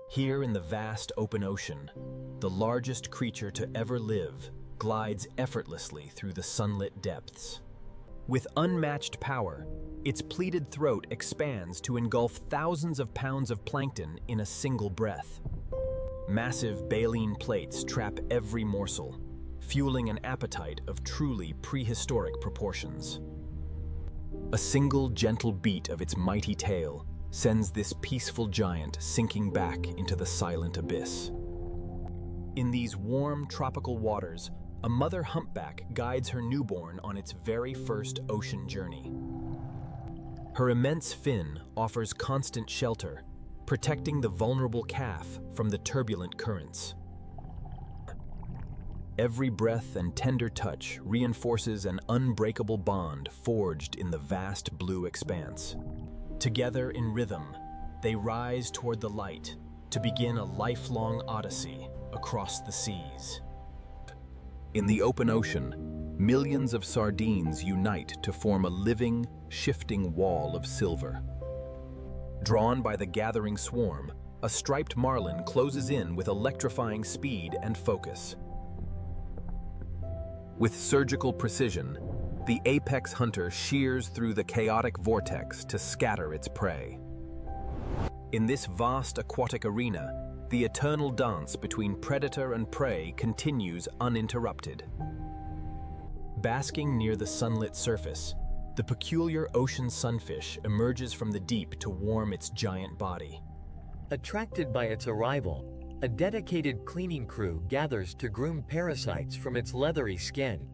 Here in the vast open ocean, the largest creature to ever live glides effortlessly through the sunlit depths. With unmatched power, its pleated throat expands to engulf thousands of pounds of plankton in a single breath. Massive baleen plates trap every morsel, fueling an appetite of truly prehistoric proportions. A single gentle beat of its mighty tail sends this peaceful giant sinking back into the silent abyss. In these warm tropical waters, a mother humpback guides her newborn on its very first ocean journey. Her immense fin offers constant shelter, protecting the vulnerable calf from the turbulent currents. Every breath and tender touch reinforces an unbreakable bond forged in the vast blue expanse. Together in rhythm, they rise toward the light to begin a lifelong odyssey across the seas. In the open ocean, millions of sardines unite to form a living, shifting wall of silver. Drawn by the gathering swarm, a striped marlin closes in with electrifying speed and focus. With surgical precision, the apex hunter shears through the chaotic vortex to scatter its prey. In this vast aquatic arena, the eternal dance between predator and prey continues uninterrupted. Basking near the sunlit surface, the peculiar ocean sunfish emerges from the deep to warm its giant body. Attracted by its arrival, a dedicated cleaning crew gathers to groom parasites from its leathery skin.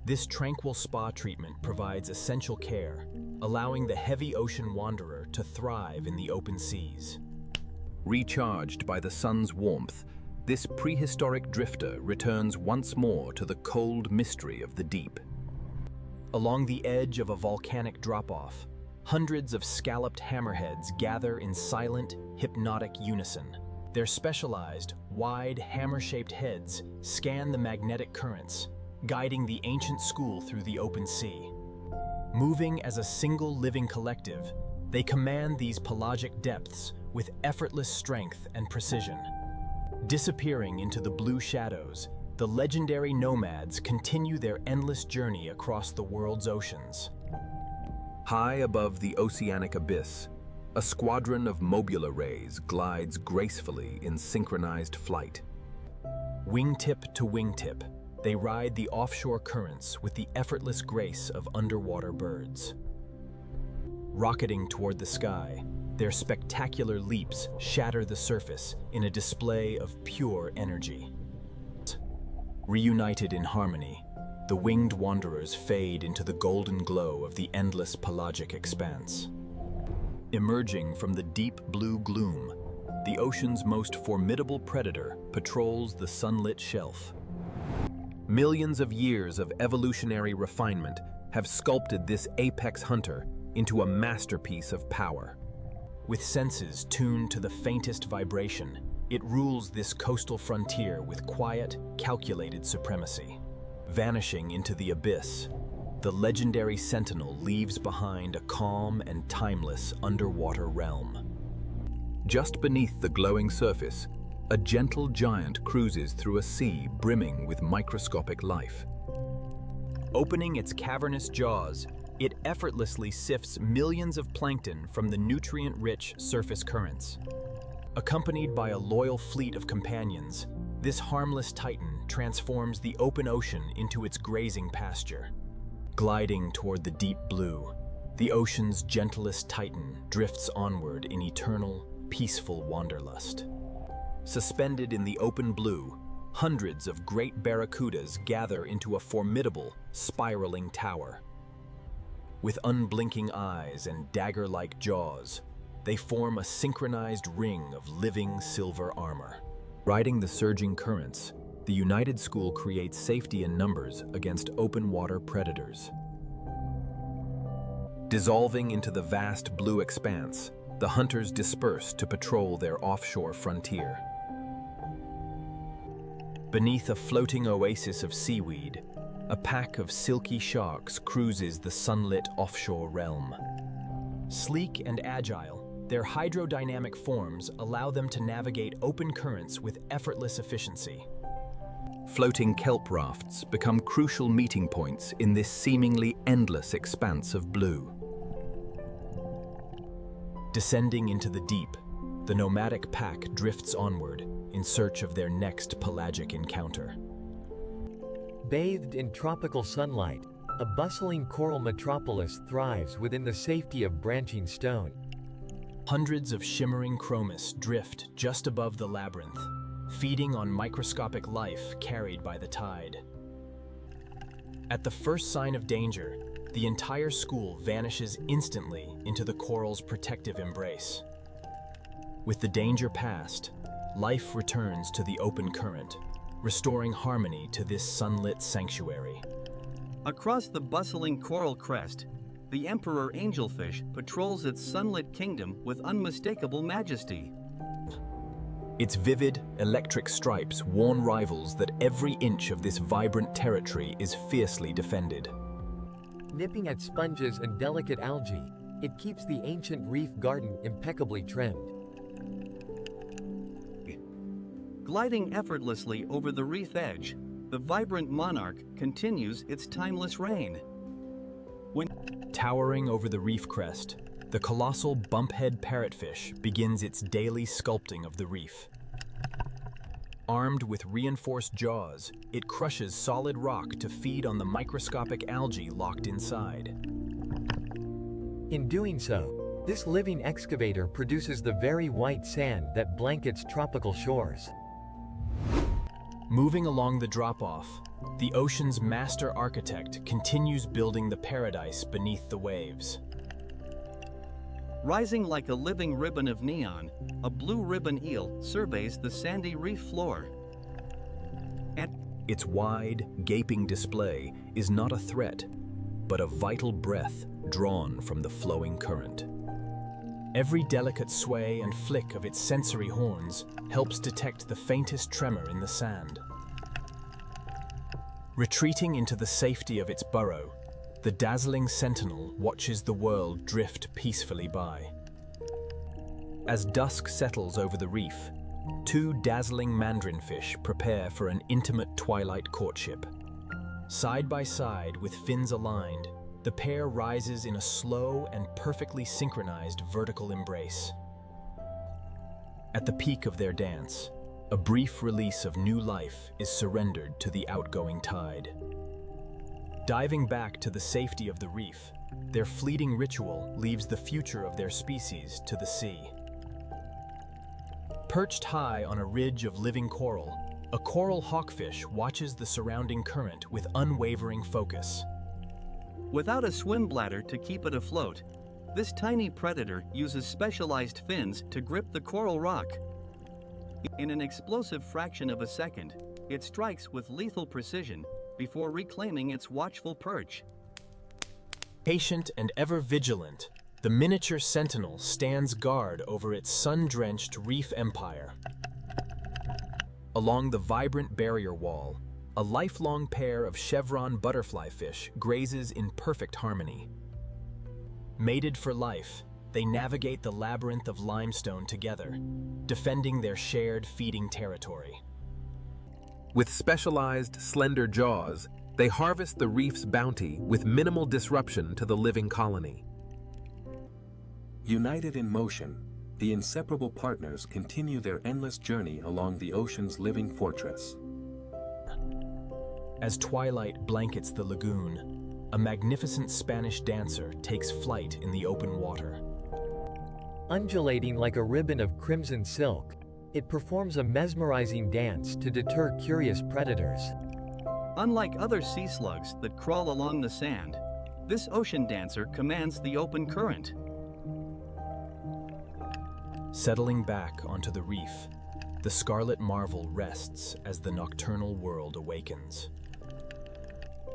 This tranquil spa treatment provides essential care, allowing the heavy ocean wanderer to thrive in the open seas. Recharged by the sun's warmth, this prehistoric drifter returns once more to the cold mystery of the deep. Along the edge of a volcanic drop-off, hundreds of scalloped hammerheads gather in silent, hypnotic unison. Their specialized, wide, hammer-shaped heads scan the magnetic currents, guiding the ancient school through the open sea. Moving as a single living collective, they command these pelagic depths with effortless strength and precision. Disappearing into the blue shadows, the legendary nomads continue their endless journey across the world's oceans. High above the oceanic abyss, a squadron of mobula rays glides gracefully in synchronized flight. Wingtip to wingtip, they ride the offshore currents with the effortless grace of underwater birds. Rocketing toward the sky, their spectacular leaps shatter the surface in a display of pure energy. Reunited in harmony, the winged wanderers fade into the golden glow of the endless pelagic expanse. Emerging from the deep blue gloom, the ocean's most formidable predator patrols the sunlit shelf. Millions of years of evolutionary refinement have sculpted this apex hunter into a masterpiece of power. With senses tuned to the faintest vibration, it rules this coastal frontier with quiet, calculated supremacy. Vanishing into the abyss, the legendary sentinel leaves behind a calm and timeless underwater realm. Just beneath the glowing surface, a gentle giant cruises through a sea brimming with microscopic life. Opening its cavernous jaws, it effortlessly sifts millions of plankton from the nutrient-rich surface currents. Accompanied by a loyal fleet of companions, this harmless titan transforms the open ocean into its grazing pasture. Gliding toward the deep blue, the ocean's gentlest titan drifts onward in eternal, peaceful wanderlust. Suspended in the open blue, hundreds of great barracudas gather into a formidable, spiraling tower. With unblinking eyes and dagger-like jaws, they form a synchronized ring of living silver armor. Riding the surging currents, the United School creates safety in numbers against open water predators. Dissolving into the vast blue expanse, the hunters disperse to patrol their offshore frontier. Beneath a floating oasis of seaweed, a pack of silky sharks cruises the sunlit offshore realm. Sleek and agile, Their hydrodynamic forms allow them to navigate open currents with effortless efficiency. Floating kelp rafts become crucial meeting points in this seemingly endless expanse of blue. Descending into the deep, the nomadic pack drifts onward in search of their next pelagic encounter. Bathed in tropical sunlight, a bustling coral metropolis thrives within the safety of branching stone. Hundreds of shimmering chromis drift just above the labyrinth, feeding on microscopic life carried by the tide. At the first sign of danger, the entire school vanishes instantly into the coral's protective embrace. With the danger past, life returns to the open current, restoring harmony to this sunlit sanctuary. Across the bustling coral crest, the emperor angelfish patrols its sunlit kingdom with unmistakable majesty. Its vivid, electric stripes warn rivals that every inch of this vibrant territory is fiercely defended. Nipping at sponges and delicate algae, it keeps the ancient reef garden impeccably trimmed. Gliding effortlessly over the reef edge, the vibrant monarch continues its timeless reign. Towering over the reef crest, the colossal bumphead parrotfish begins its daily sculpting of the reef. Armed with reinforced jaws, it crushes solid rock to feed on the microscopic algae locked inside. In doing so, this living excavator produces the very white sand that blankets tropical shores. Moving along the drop-off, the ocean's master architect continues building the paradise beneath the waves. Rising like a living ribbon of neon, a blue ribbon eel surveys the sandy reef floor. Its wide, gaping display is not a threat, but a vital breath drawn from the flowing current. Every delicate sway and flick of its sensory horns helps detect the faintest tremor in the sand. Retreating into the safety of its burrow, the dazzling sentinel watches the world drift peacefully by. As dusk settles over the reef, two dazzling mandarinfish prepare for an intimate twilight courtship. Side by side with fins aligned, the pair rises in a slow and perfectly synchronized vertical embrace. At the peak of their dance, a brief release of new life is surrendered to the outgoing tide. Diving back to the safety of the reef, their fleeting ritual leaves the future of their species to the sea. Perched high on a ridge of living coral, a coral hawkfish watches the surrounding current with unwavering focus. Without a swim bladder to keep it afloat, this tiny predator uses specialized fins to grip the coral rock. In an explosive fraction of a second, it strikes with lethal precision before reclaiming its watchful perch. Patient and ever vigilant, the miniature sentinel stands guard over its sun-drenched reef empire. Along the vibrant barrier wall, a lifelong pair of chevron butterfly fish grazes in perfect harmony. Mated for life, they navigate the labyrinth of limestone together, defending their shared feeding territory. With specialized, slender jaws, they harvest the reef's bounty with minimal disruption to the living colony. United in motion, the inseparable partners continue their endless journey along the ocean's living fortress. As twilight blankets the lagoon, a magnificent Spanish dancer takes flight in the open water. Undulating like a ribbon of crimson silk, it performs a mesmerizing dance to deter curious predators. Unlike other sea slugs that crawl along the sand, this ocean dancer commands the open current. Settling back onto the reef, the scarlet marvel rests as the nocturnal world awakens.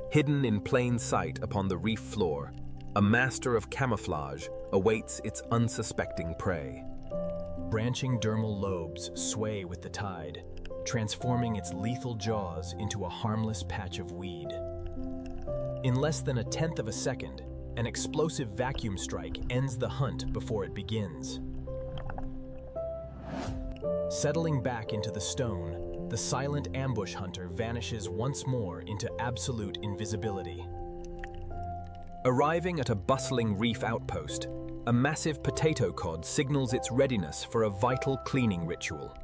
Hidden in plain sight upon the reef floor, a master of camouflage awaits its unsuspecting prey. Branching dermal lobes sway with the tide, transforming its lethal jaws into a harmless patch of weed. In less than a tenth of a second, an explosive vacuum strike ends the hunt before it begins. Settling back into the stone, the silent ambush hunter vanishes once more into absolute invisibility. Arriving at a bustling reef outpost, a massive potato cod signals its readiness for a vital cleaning ritual.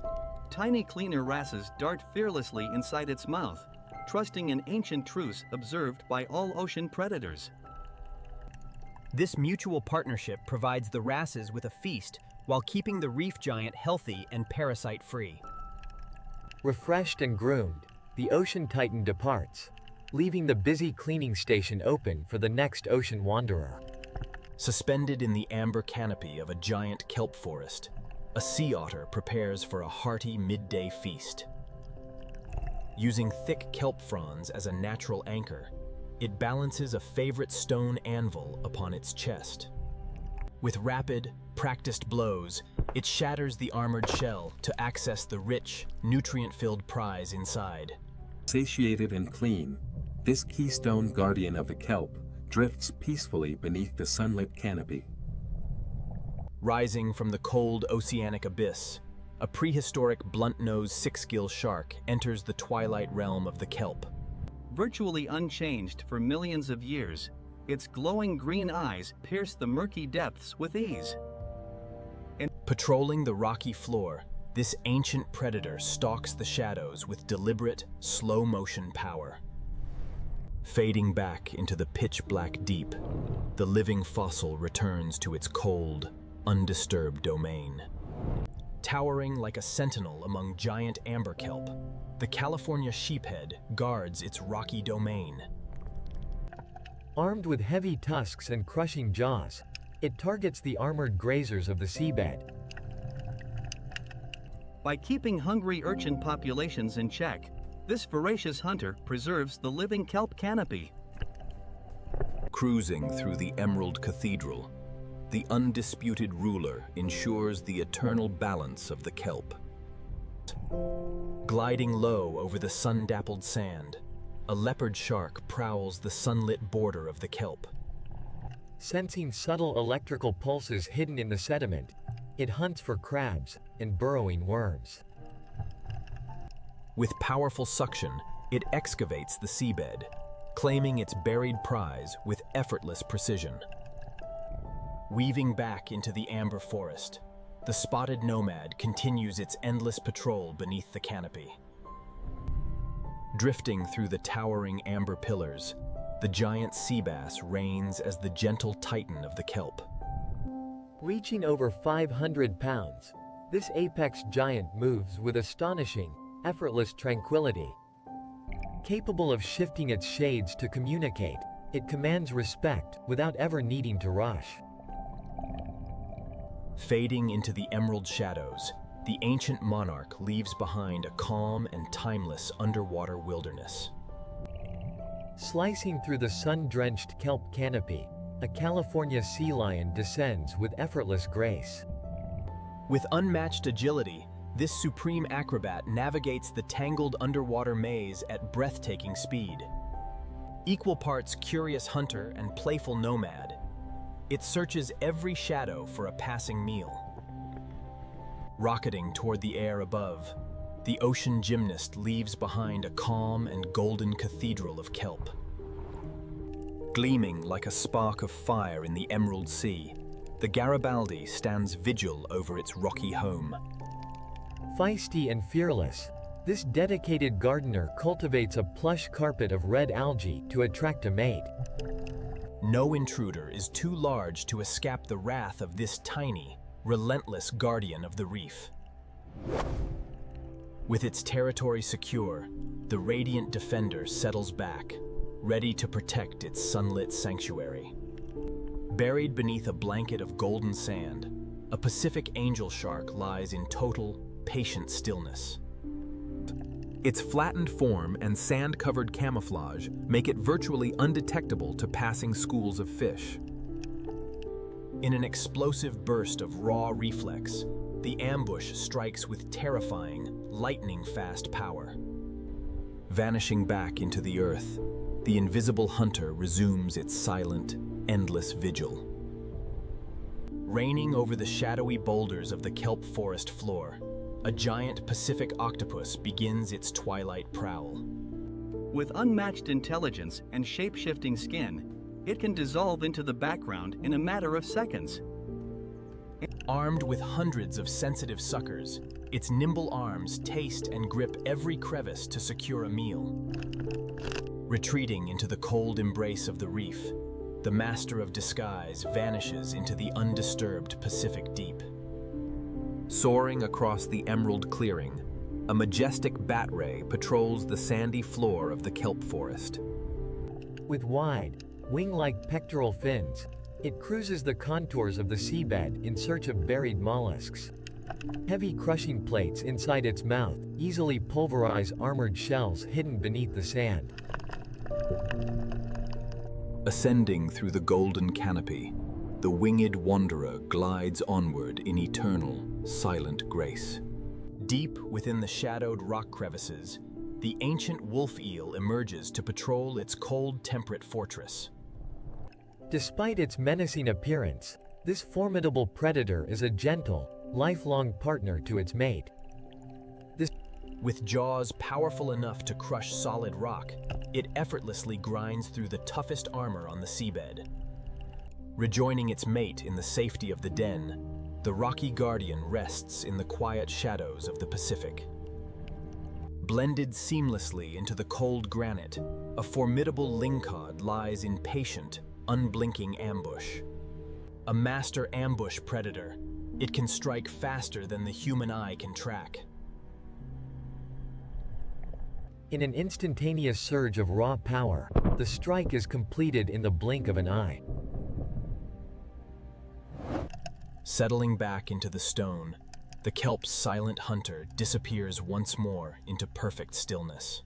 Tiny cleaner wrasses dart fearlessly inside its mouth, trusting an ancient truce observed by all ocean predators. This mutual partnership provides the wrasses with a feast while keeping the reef giant healthy and parasite-free. Refreshed and groomed, the ocean titan departs, leaving the busy cleaning station open for the next ocean wanderer. Suspended in the amber canopy of a giant kelp forest, a sea otter prepares for a hearty midday feast. Using thick kelp fronds as a natural anchor, it balances a favorite stone anvil upon its chest. With rapid, practiced blows, it shatters the armored shell to access the rich, nutrient-filled prize inside. Satiated and clean, this keystone guardian of the kelp drifts peacefully beneath the sunlit canopy. Rising from the cold oceanic abyss, a prehistoric blunt-nosed six-gill shark enters the twilight realm of the kelp. Virtually unchanged for millions of years, its glowing green eyes pierce the murky depths with ease. Patrolling the rocky floor, this ancient predator stalks the shadows with deliberate, slow-motion power. Fading back into the pitch-black deep, the living fossil returns to its cold, undisturbed domain. Towering like a sentinel among giant amber kelp, the California sheephead guards its rocky domain. Armed with heavy tusks and crushing jaws, it targets the armored grazers of the seabed. By keeping hungry urchin populations in check, this voracious hunter preserves the living kelp canopy. Cruising through the Emerald Cathedral, the undisputed ruler ensures the eternal balance of the kelp. Gliding low over the sun-dappled sand, a leopard shark prowls the sunlit border of the kelp. Sensing subtle electrical pulses hidden in the sediment, it hunts for crabs and burrowing worms. With powerful suction, it excavates the seabed, claiming its buried prize with effortless precision. Weaving back into the amber forest, the spotted nomad continues its endless patrol beneath the canopy. Drifting through the towering amber pillars, the giant sea bass reigns as the gentle titan of the kelp. Reaching over 500 pounds, this apex giant moves with astonishing, effortless tranquility. Capable of shifting its shades to communicate, it commands respect without ever needing to rush. Fading into the emerald shadows, the ancient monarch leaves behind a calm and timeless underwater wilderness. Slicing through the sun-drenched kelp canopy, a California sea lion descends with effortless grace. With unmatched agility, this supreme acrobat navigates the tangled underwater maze at breathtaking speed. Equal parts curious hunter and playful nomad, it searches every shadow for a passing meal. Rocketing toward the air above, the ocean gymnast leaves behind a calm and golden cathedral of kelp. Gleaming like a spark of fire in the emerald sea, the Garibaldi stands vigil over its rocky home. Feisty and fearless, this dedicated gardener cultivates a plush carpet of red algae to attract a mate. No intruder is too large to escape the wrath of this tiny, relentless guardian of the reef. With its territory secure, the radiant defender settles back, ready to protect its sunlit sanctuary. Buried beneath a blanket of golden sand, a Pacific angel shark lies in total, patient stillness. Its flattened form and sand-covered camouflage make it virtually undetectable to passing schools of fish. In an explosive burst of raw reflex, the ambush strikes with terrifying, lightning-fast power. Vanishing back into the earth, the invisible hunter resumes its silent, endless vigil. Reigning over the shadowy boulders of the kelp forest floor, a giant Pacific octopus begins its twilight prowl. With unmatched intelligence and shape-shifting skin, it can dissolve into the background in a matter of seconds. Armed with hundreds of sensitive suckers, its nimble arms taste and grip every crevice to secure a meal. Retreating into the cold embrace of the reef, the master of disguise vanishes into the undisturbed Pacific deep. Soaring across the emerald clearing, a majestic bat ray patrols the sandy floor of the kelp forest. With wide, wing-like pectoral fins, it cruises the contours of the seabed in search of buried mollusks. Heavy crushing plates inside its mouth easily pulverize armored shells hidden beneath the sand. Ascending through the golden canopy, the winged wanderer glides onward in eternal, silent grace. Deep within the shadowed rock crevices, the ancient wolf eel emerges to patrol its cold, temperate fortress. Despite its menacing appearance, this formidable predator is a gentle, lifelong partner to its mate. With jaws powerful enough to crush solid rock, it effortlessly grinds through the toughest armor on the seabed. Rejoining its mate in the safety of the den, the rocky guardian rests in the quiet shadows of the Pacific. Blended seamlessly into the cold granite, a formidable lingcod lies in patient, unblinking ambush. A master ambush predator, it can strike faster than the human eye can track. In an instantaneous surge of raw power, the strike is completed in the blink of an eye. Settling back into the stone, the kelp's silent hunter disappears once more into perfect stillness.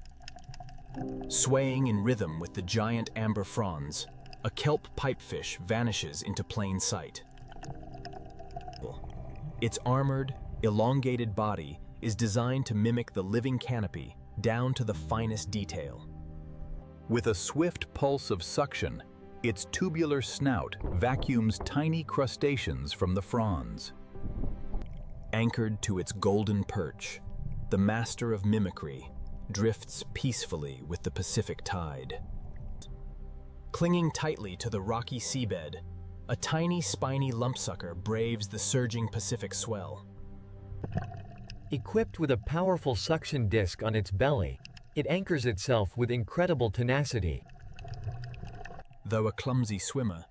Swaying in rhythm with the giant amber fronds, a kelp pipefish vanishes into plain sight. Its armored, elongated body is designed to mimic the living canopy down to the finest detail. With a swift pulse of suction, its tubular snout vacuums tiny crustaceans from the fronds. Anchored to its golden perch, the master of mimicry drifts peacefully with the Pacific tide. Clinging tightly to the rocky seabed, a tiny spiny lumpsucker braves the surging Pacific swell. Equipped with a powerful suction disc on its belly, it anchors itself with incredible tenacity. Though a clumsy swimmer,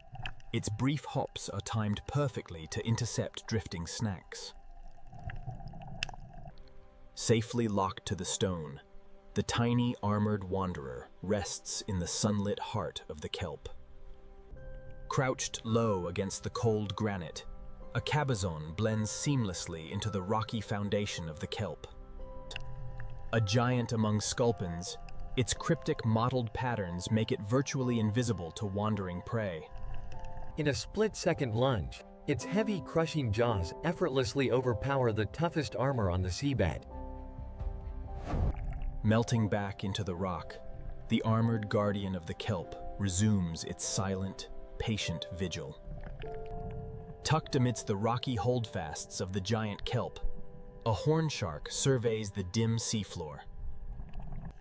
its brief hops are timed perfectly to intercept drifting snacks. Safely locked to the stone, the tiny armored wanderer rests in the sunlit heart of the kelp. Crouched low against the cold granite, a cabezon blends seamlessly into the rocky foundation of the kelp. A giant among sculpins, its cryptic mottled patterns make it virtually invisible to wandering prey. In a split-second lunge, its heavy crushing jaws effortlessly overpower the toughest armor on the seabed. Melting back into the rock, the armored guardian of the kelp resumes its silent, patient vigil. Tucked amidst the rocky holdfasts of the giant kelp, a horn shark surveys the dim seafloor.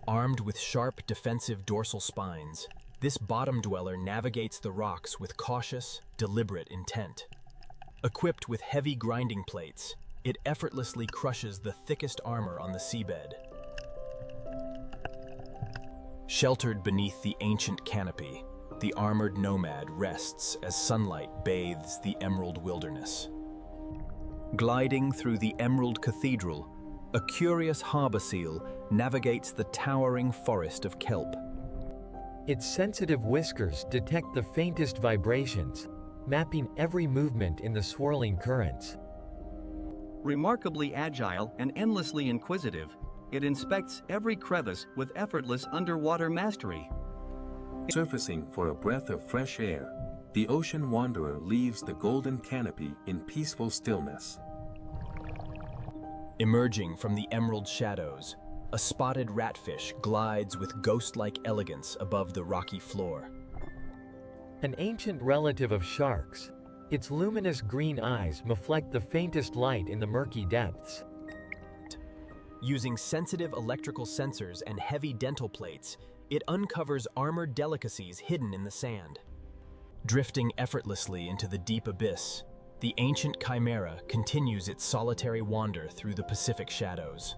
Armed with sharp defensive dorsal spines, this bottom dweller navigates the rocks with cautious, deliberate intent. Equipped with heavy grinding plates, it effortlessly crushes the thickest armor on the seabed. Sheltered beneath the ancient canopy, the armored nomad rests as sunlight bathes the emerald wilderness. Gliding through the Emerald Cathedral, a curious harbor seal navigates the towering forest of kelp. Its sensitive whiskers detect the faintest vibrations, mapping every movement in the swirling currents. Remarkably agile and endlessly inquisitive, it inspects every crevice with effortless underwater mastery. Surfacing for a breath of fresh air, the ocean wanderer leaves the golden canopy in peaceful stillness. Emerging from the emerald shadows, a spotted ratfish glides with ghost-like elegance above the rocky floor. An ancient relative of sharks, its luminous green eyes reflect the faintest light in the murky depths. Using sensitive electrical sensors and heavy dental plates, it uncovers armored delicacies hidden in the sand. Drifting effortlessly into the deep abyss, the ancient chimera continues its solitary wander through the Pacific shadows.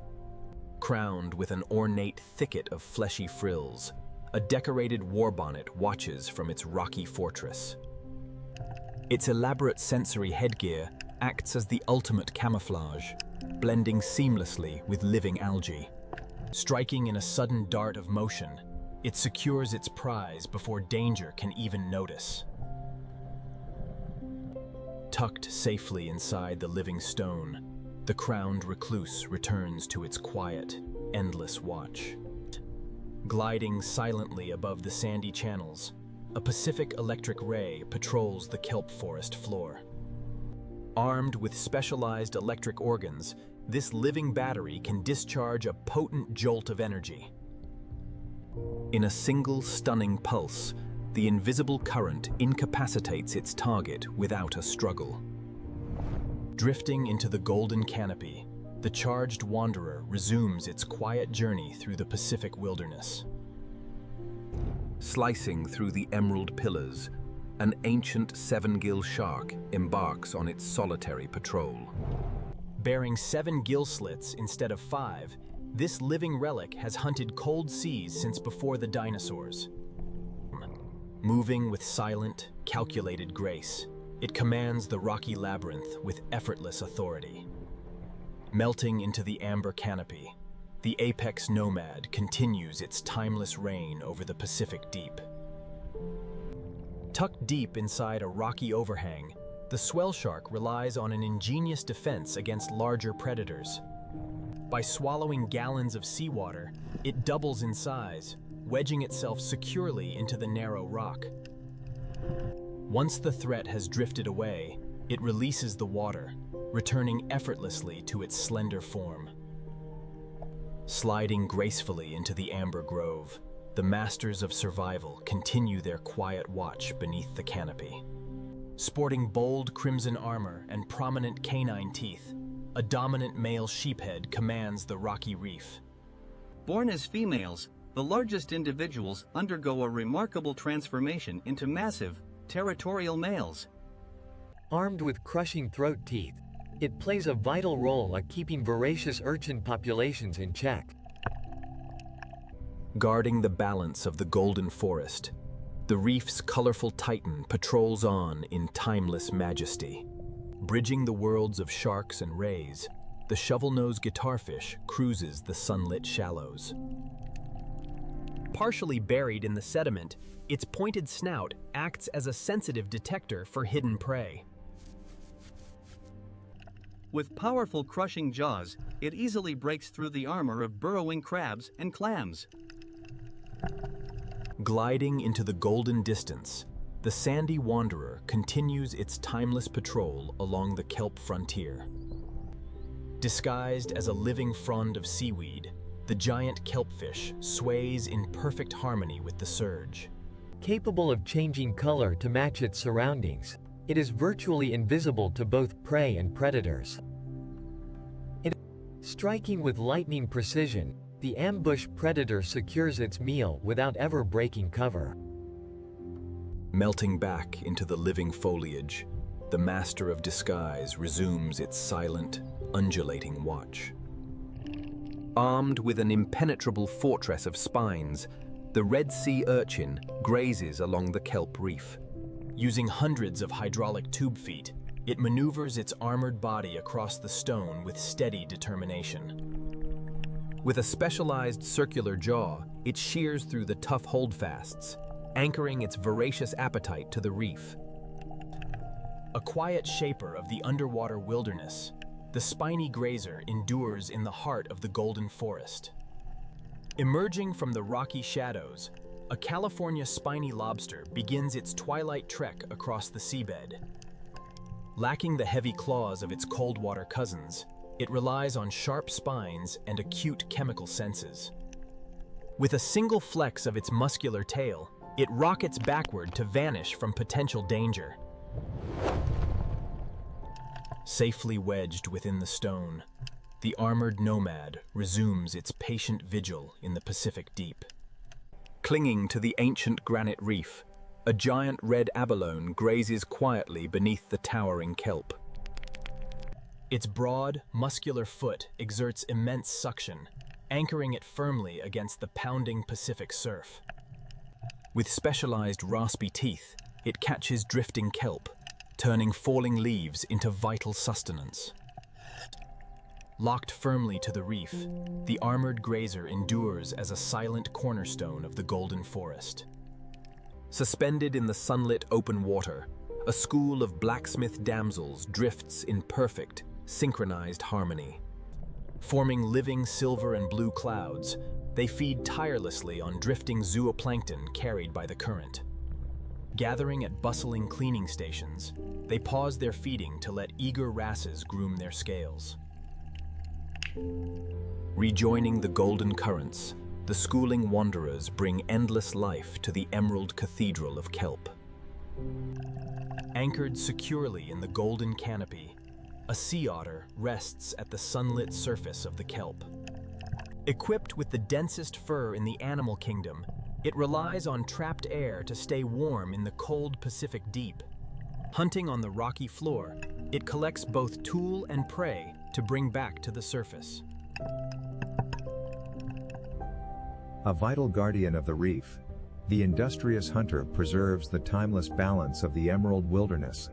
Crowned with an ornate thicket of fleshy frills, a decorated warbonnet watches from its rocky fortress. Its elaborate sensory headgear acts as the ultimate camouflage, blending seamlessly with living algae. Striking in a sudden dart of motion, it secures its prize before danger can even notice. Tucked safely inside the living stone, the crowned recluse returns to its quiet, endless watch. Gliding silently above the sandy channels, a Pacific electric ray patrols the kelp forest floor. Armed with specialized electric organs, this living battery can discharge a potent jolt of energy. In a single stunning pulse, the invisible current incapacitates its target without a struggle. Drifting into the golden canopy, the charged wanderer resumes its quiet journey through the Pacific wilderness. Slicing through the emerald pillars, an ancient Sevengill shark embarks on its solitary patrol. Bearing 7 gill slits instead of 5, this living relic has hunted cold seas since before the dinosaurs. Moving with silent, calculated grace, it commands the rocky labyrinth with effortless authority. Melting into the amber canopy, the apex nomad continues its timeless reign over the Pacific deep. Tucked deep inside a rocky overhang, the swell shark relies on an ingenious defense against larger predators. By swallowing gallons of seawater, it doubles in size, wedging itself securely into the narrow rock. Once the threat has drifted away, it releases the water, returning effortlessly to its slender form. Sliding gracefully into the amber grove, the masters of survival continue their quiet watch beneath the canopy. Sporting bold crimson armor and prominent canine teeth, a dominant male sheephead commands the rocky reef. Born as females, the largest individuals undergo a remarkable transformation into massive, territorial males. Armed with crushing throat teeth, it plays a vital role at keeping voracious urchin populations in check. Guarding the balance of the golden forest, the reef's colorful titan patrols on in timeless majesty. Bridging the worlds of sharks and rays, the shovel-nosed guitarfish cruises the sunlit shallows. Partially buried in the sediment, its pointed snout acts as a sensitive detector for hidden prey. With powerful crushing jaws, it easily breaks through the armor of burrowing crabs and clams. Gliding into the golden distance, the sandy wanderer continues its timeless patrol along the kelp frontier. Disguised as a living frond of seaweed, the giant kelpfish sways in perfect harmony with the surge. Capable of changing color to match its surroundings, it is virtually invisible to both prey and predators. Striking with lightning precision, the ambush predator secures its meal without ever breaking cover. Melting back into the living foliage, the master of disguise resumes its silent, undulating watch. Armed with an impenetrable fortress of spines, the Red Sea urchin grazes along the kelp reef. Using hundreds of hydraulic tube feet, it maneuvers its armored body across the stone with steady determination. With a specialized circular jaw, it shears through the tough holdfasts, anchoring its voracious appetite to the reef. A quiet shaper of the underwater wilderness, the spiny grazer endures in the heart of the golden forest. Emerging from the rocky shadows, a California spiny lobster begins its twilight trek across the seabed. Lacking the heavy claws of its cold water cousins, it relies on sharp spines and acute chemical senses. With a single flex of its muscular tail, it rockets backward to vanish from potential danger. Safely wedged within the stone, the armored nomad resumes its patient vigil in the Pacific deep. Clinging to the ancient granite reef, a giant red abalone grazes quietly beneath the towering kelp. Its broad, muscular foot exerts immense suction, anchoring it firmly against the pounding Pacific surf. With specialized raspy teeth, it catches drifting kelp, turning falling leaves into vital sustenance. Locked firmly to the reef, the armored grazer endures as a silent cornerstone of the golden forest. Suspended in the sunlit open water, a school of blacksmith damsels drifts in perfect, synchronized harmony. Forming living silver and blue clouds, they feed tirelessly on drifting zooplankton carried by the current. Gathering at bustling cleaning stations, they pause their feeding to let eager wrasses groom their scales. Rejoining the golden currents, the schooling wanderers bring endless life to the emerald cathedral of kelp. Anchored securely in the golden canopy, a sea otter rests at the sunlit surface of the kelp. Equipped with the densest fur in the animal kingdom, it relies on trapped air to stay warm in the cold Pacific deep. Hunting on the rocky floor, it collects both tool and prey to bring back to the surface. A vital guardian of the reef, the industrious hunter preserves the timeless balance of the emerald wilderness,